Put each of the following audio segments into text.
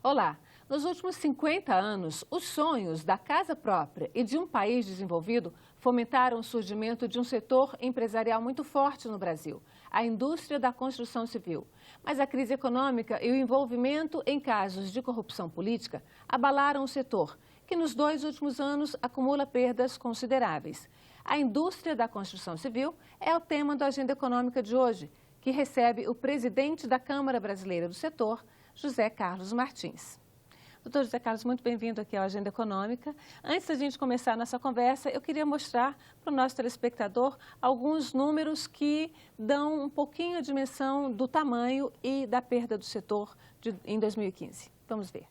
Olá! Nos últimos 50 anos, os sonhos da casa própria e de um país desenvolvido fomentaram o surgimento de um setor empresarial muito forte no Brasil, a indústria da construção civil. Mas a crise econômica e o envolvimento em casos de corrupção política abalaram o setor, que nos 2 últimos anos acumula perdas consideráveis. A indústria da construção civil é o tema da Agenda Econômica de hoje, que recebe o presidente da Câmara Brasileira do Setor, José Carlos Martins. Doutor José Carlos, muito bem-vindo aqui à Agenda Econômica. Antes da gente começar a nossa conversa, eu queria mostrar para o nosso telespectador alguns números que dão um pouquinho a dimensão do tamanho e da perda do setor em 2015. Vamos ver.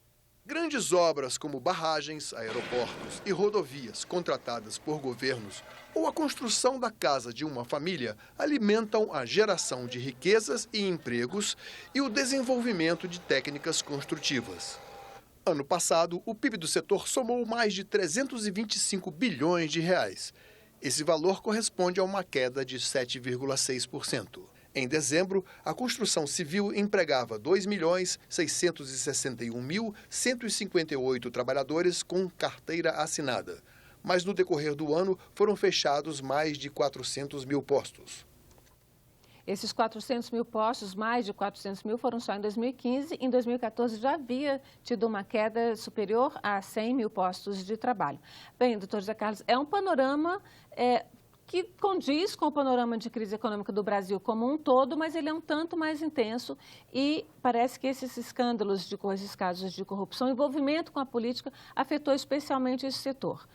Grandes obras como barragens, aeroportos e rodovias contratadas por governos ou a construção da casa de uma família alimentam a geração de riquezas e empregos e o desenvolvimento de técnicas construtivas. Ano passado, o PIB do setor somou mais de 325 bilhões de reais. Esse valor corresponde a uma queda de 7,6%. Em dezembro, a construção civil empregava 2.661.158 trabalhadores com carteira assinada. Mas no decorrer do ano foram fechados mais de 400 mil postos. Esses 400 mil postos, mais de 400 mil, foram só em 2015. Em 2014 já havia tido uma queda superior a 100 mil postos de trabalho. Bem, doutor José Carlos, é um panorama que condiz com o panorama de crise econômica do Brasil como um todo, mas ele é um tanto mais intenso e parece que esses escândalos, esses casos de corrupção, envolvimento com a política, afetou especialmente esse setor.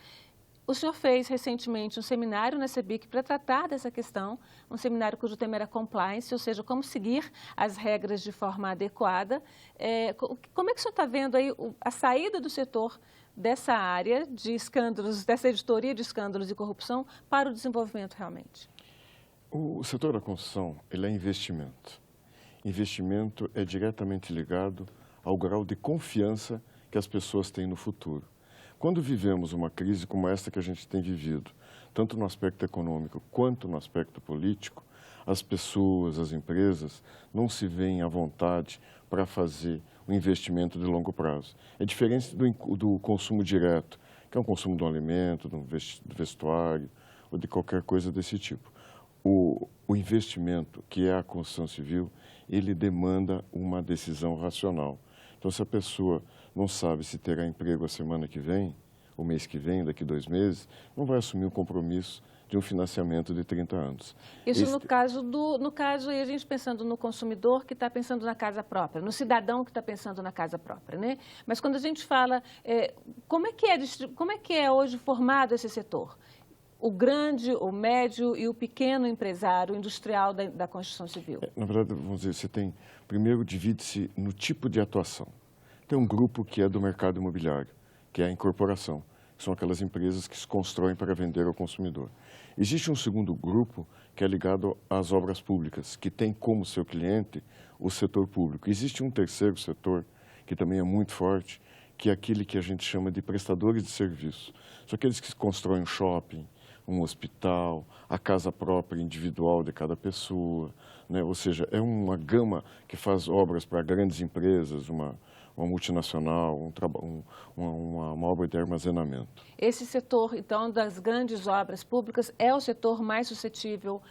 O senhor fez recentemente um seminário na CEBIC para tratar dessa questão, um seminário cujo tema era compliance, ou seja, como seguir as regras de forma adequada. Como é que o senhor está vendo aí a saída do setor dessa área de escândalos, dessa editoria de escândalos e corrupção para o desenvolvimento realmente? O setor da construção, ele é investimento. Investimento é diretamente ligado ao grau de confiança que as pessoas têm no futuro. Quando vivemos uma crise como esta que a gente tem vivido, tanto no aspecto econômico quanto no aspecto político, as pessoas, as empresas não se veem à vontade para fazer um investimento de longo prazo. É diferente do consumo direto, que é um consumo do alimento, do vestuário ou de qualquer coisa desse tipo. O investimento, que é a construção civil, ele demanda uma decisão racional. Então, se a pessoa não sabe se terá emprego a semana que vem, o mês que vem, daqui 2 meses, não vai assumir o compromisso de um financiamento de 30 anos. Isso no caso, e a gente pensando no consumidor que está pensando na casa própria, no cidadão que está pensando na casa própria, né? Mas quando a gente fala, como é que é hoje formado esse setor? O grande, o médio e o pequeno empresário industrial da construção civil? Na verdade, vamos dizer, primeiro divide-se no tipo de atuação. Tem um grupo que é do mercado imobiliário, que é a incorporação, que são aquelas empresas que se constroem para vender ao consumidor. Existe um segundo grupo que é ligado às obras públicas, que tem como seu cliente o setor público. Existe um terceiro setor, que também é muito forte, que é aquele que a gente chama de prestadores de serviço. São aqueles que constroem um shopping, um hospital, a casa própria individual de cada pessoa, né? Ou seja, é uma gama que faz obras para grandes empresas, uma multinacional, uma obra de armazenamento. Esse setor, então, das grandes obras públicas é o setor mais suscetível,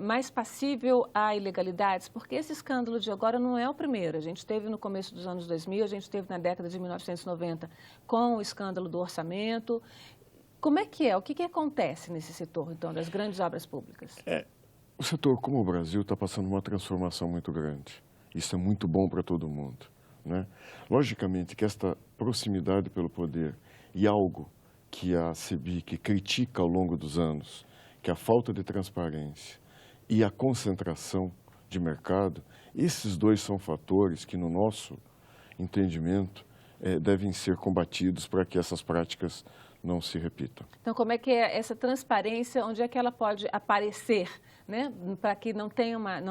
mais passível a ilegalidades? Porque esse escândalo de agora não é o primeiro. A gente teve no começo dos anos 2000, a gente teve na década de 1990 com o escândalo do orçamento. Como é que é? O que acontece nesse setor, então, das grandes obras públicas? O setor, como o Brasil, está passando uma transformação muito grande. Isso é muito bom para todo mundo, né? Logicamente que esta proximidade pelo poder e algo que a CEBIC critica ao longo dos anos, que é a falta de transparência e a concentração de mercado, esses dois são fatores que, no nosso entendimento, devem ser combatidos para que essas práticas não se repitam. Então, como é que é essa transparência, onde é que ela pode aparecer, né, para que não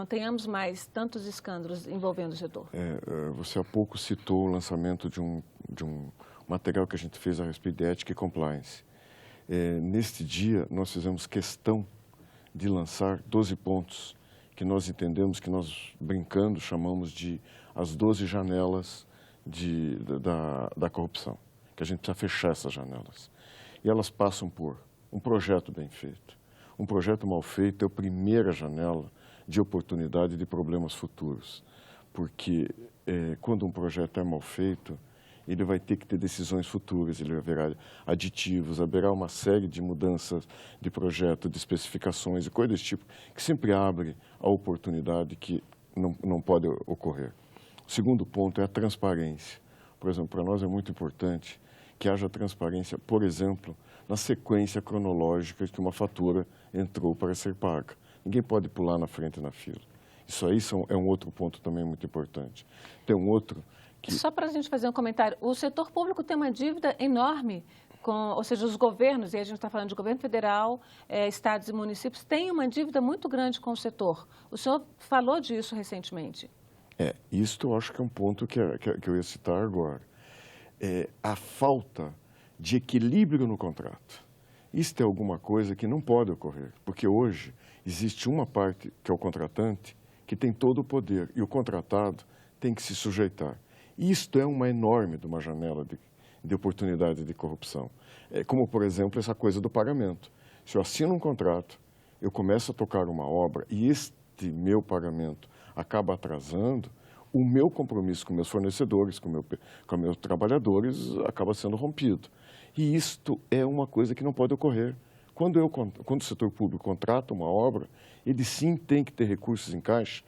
tenhamos mais tantos escândalos envolvendo o setor? Você há pouco citou o lançamento de um material que a gente fez a respeito de ética e compliance. Neste dia, nós fizemos questão de lançar 12 pontos que nós entendemos, que nós, brincando, chamamos de as 12 janelas da corrupção, que a gente precisa fechar essas janelas. E elas passam por um projeto bem feito. Um projeto mal feito é a primeira janela de oportunidade de problemas futuros, porque quando um projeto é mal feito, ele vai ter que ter decisões futuras, ele haverá aditivos, haverá uma série de mudanças de projeto, de especificações e coisas desse tipo, que sempre abre a oportunidade que não pode ocorrer. O segundo ponto é a transparência. Por exemplo, para nós é muito importante que haja transparência, por exemplo, na sequência cronológica que uma fatura entrou para ser paga. Ninguém pode pular na frente na fila. Isso aí é um outro ponto também muito importante. Tem um outro que... Só para a gente fazer um comentário, o setor público tem uma dívida enorme, ou seja, os governos, e a gente está falando de governo federal, estados e municípios, têm uma dívida muito grande com o setor. O senhor falou disso recentemente. Isto eu acho que é um ponto que eu ia citar agora. A falta de equilíbrio no contrato. Isto é alguma coisa que não pode ocorrer, porque hoje existe uma parte, que é o contratante, que tem todo o poder, e o contratado tem que se sujeitar. Isto é uma enorme de uma janela de oportunidade de corrupção. Como, por exemplo, essa coisa do pagamento. Se eu assino um contrato, eu começo a tocar uma obra e este meu pagamento acaba atrasando, o meu compromisso com meus fornecedores, com meus trabalhadores, acaba sendo rompido. E isto é uma coisa que não pode ocorrer. Quando o setor público contrata uma obra, ele sim tem que ter recursos em caixa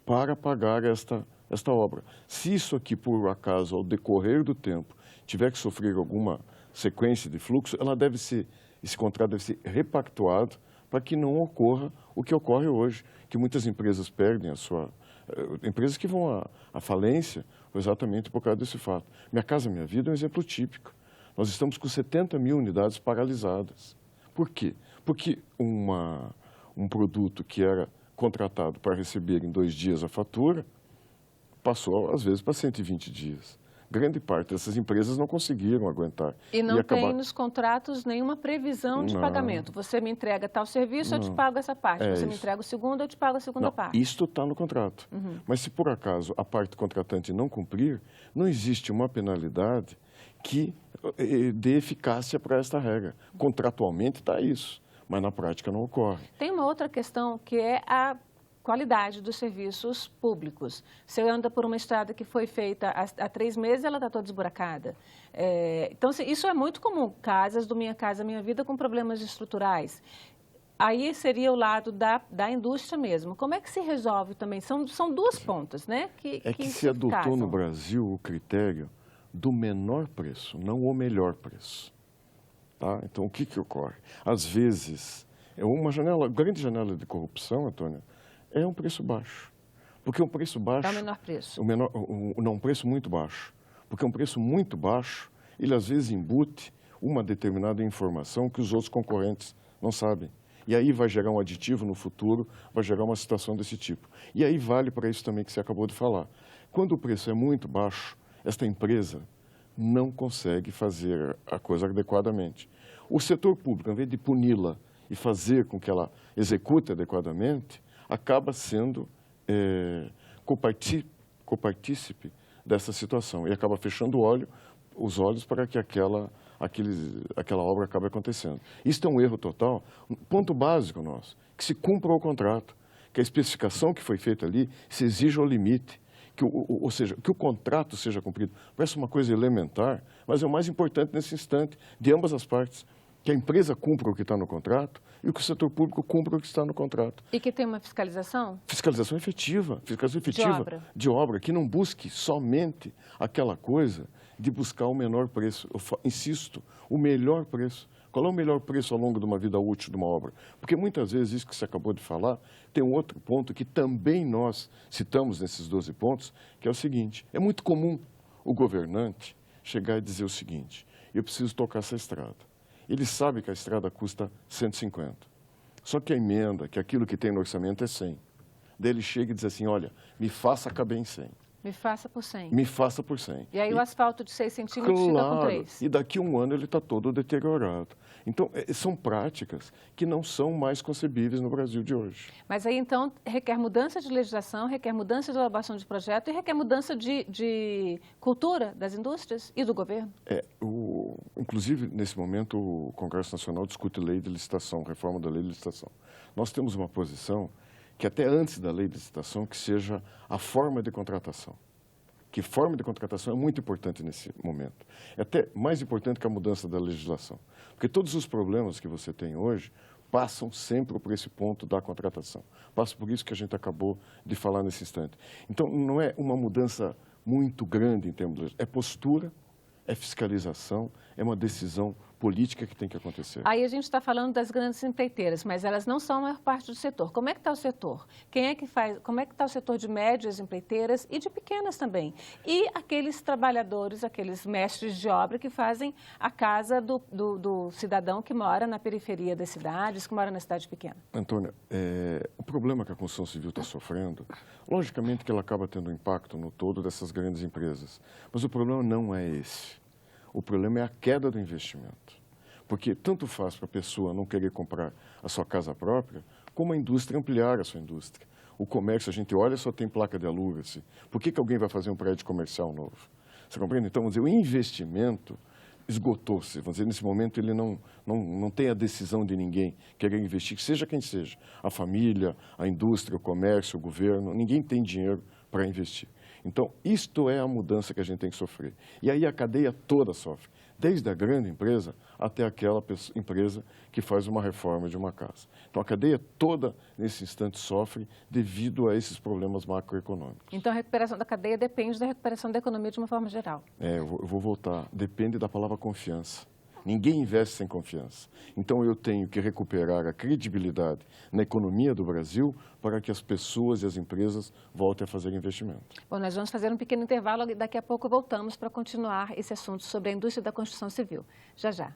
para pagar esta obra. Se isso aqui, por acaso, ao decorrer do tempo, tiver que sofrer alguma sequência de fluxo, esse contrato deve ser repactuado para que não ocorra o que ocorre hoje, que muitas empresas perdem empresas que vão à falência exatamente por causa desse fato. Minha Casa Minha Vida é um exemplo típico. Nós estamos com 70 mil unidades paralisadas. Por quê? Porque um produto que era contratado para receber em 2 dias a fatura, passou, às vezes, para 120 dias. Grande parte dessas empresas não conseguiram aguentar. E não tem nos contratos nenhuma previsão de pagamento. Você me entrega tal serviço, eu te pago essa parte. Você me entrega o segundo, eu te pago a segunda parte. Isto está no contrato. Mas se, por acaso, a parte contratante não cumprir, não existe uma penalidade que dê eficácia para esta regra. Contratualmente está isso, mas na prática não ocorre. Tem uma outra questão que é a qualidade dos serviços públicos. Você anda por uma estrada que foi feita há 3 meses, ela está toda esburacada. Então, isso é muito comum. Casas do Minha Casa Minha Vida com problemas estruturais. Aí seria o lado da indústria mesmo. Como é que se resolve também? São 2 pontas, né? Que se adotou no Brasil o critério do menor preço, não o melhor preço. Tá? Então, o que ocorre? Às vezes, uma grande janela de corrupção, Antônia, é um preço baixo. Porque um preço baixo... É o menor preço. Um preço muito baixo. Porque um preço muito baixo, ele às vezes embute uma determinada informação que os outros concorrentes não sabem. E aí vai gerar um aditivo no futuro, vai gerar uma situação desse tipo. E aí vale para isso também que você acabou de falar. Quando o preço é muito baixo, esta empresa não consegue fazer a coisa adequadamente. O setor público, ao invés de puni-la e fazer com que ela execute adequadamente, acaba sendo copartícipe dessa situação e acaba fechando os olhos para que aquela obra acabe acontecendo. Isso é um erro total. Um ponto básico nosso, que se cumpra o contrato, que a especificação que foi feita ali se exija o limite, ou seja, que o contrato seja cumprido. Parece uma coisa elementar, mas é o mais importante nesse instante, de ambas as partes, que a empresa cumpra o que está no contrato e que o setor público cumpra o que está no contrato. E que tem uma fiscalização? Fiscalização efetiva. De obra, que não busque somente aquela coisa de buscar o menor preço. Eu insisto, o melhor preço. Qual é o melhor preço ao longo de uma vida útil de uma obra? Porque muitas vezes, isso que você acabou de falar, tem um outro ponto que também nós citamos nesses 12 pontos, que é o seguinte: é muito comum o governante chegar e dizer o seguinte: eu preciso tocar essa estrada. Ele sabe que a estrada custa 150. Só que a emenda, que aquilo que tem no orçamento é 100. Daí ele chega e diz assim: olha, me faça caber em 100. Me faça por 100. Me faça por 100. E aí o asfalto de 6 centímetros fica com 3. E daqui a um ano ele está todo deteriorado. Então, são práticas que não são mais concebíveis no Brasil de hoje. Mas aí, então, requer mudança de legislação, requer mudança de elaboração de projeto e requer mudança de cultura das indústrias e do governo. Inclusive, nesse momento, o Congresso Nacional discute lei de licitação, reforma da lei de licitação. Nós temos uma posição que até antes da lei de licitação, que seja a forma de contratação. Que forma de contratação é muito importante nesse momento. É até mais importante que a mudança da legislação. Porque todos os problemas que você tem hoje passam sempre por esse ponto da contratação. Passa por isso que a gente acabou de falar nesse instante. Então, não é uma mudança muito grande em termos de... É postura, é fiscalização, é uma decisão política que tem que acontecer. Aí a gente está falando das grandes empreiteiras, mas elas não são a maior parte do setor. Como é que está o setor? Quem é que faz? Como é que está o setor de médias empreiteiras e de pequenas também? E aqueles trabalhadores, aqueles mestres de obra que fazem a casa do cidadão que mora na periferia das cidades, que mora na cidade pequena? Antônia, o problema que a construção civil está sofrendo, logicamente que ela acaba tendo impacto no todo dessas grandes empresas, mas o problema não é esse. O problema é a queda do investimento. Porque tanto faz para a pessoa não querer comprar a sua casa própria, como a indústria ampliar a sua indústria. O comércio, a gente olha, só tem placa de aluga-se. Por que alguém vai fazer um prédio comercial novo? Você compreende? Então, vamos dizer, o investimento esgotou-se. Vamos dizer, nesse momento ele não tem a decisão de ninguém querer investir, seja quem seja. A família, a indústria, o comércio, o governo, ninguém tem dinheiro para investir. Então, isto é a mudança que a gente tem que sofrer. E aí a cadeia toda sofre, desde a grande empresa até aquela empresa que faz uma reforma de uma casa. Então, a cadeia toda, nesse instante, sofre devido a esses problemas macroeconômicos. Então, a recuperação da cadeia depende da recuperação da economia de uma forma geral. Eu vou voltar. Depende da palavra confiança. Ninguém investe sem confiança. Então, eu tenho que recuperar a credibilidade na economia do Brasil para que as pessoas e as empresas voltem a fazer investimento. Bom, nós vamos fazer um pequeno intervalo e daqui a pouco voltamos para continuar esse assunto sobre a indústria da construção civil. Já, já.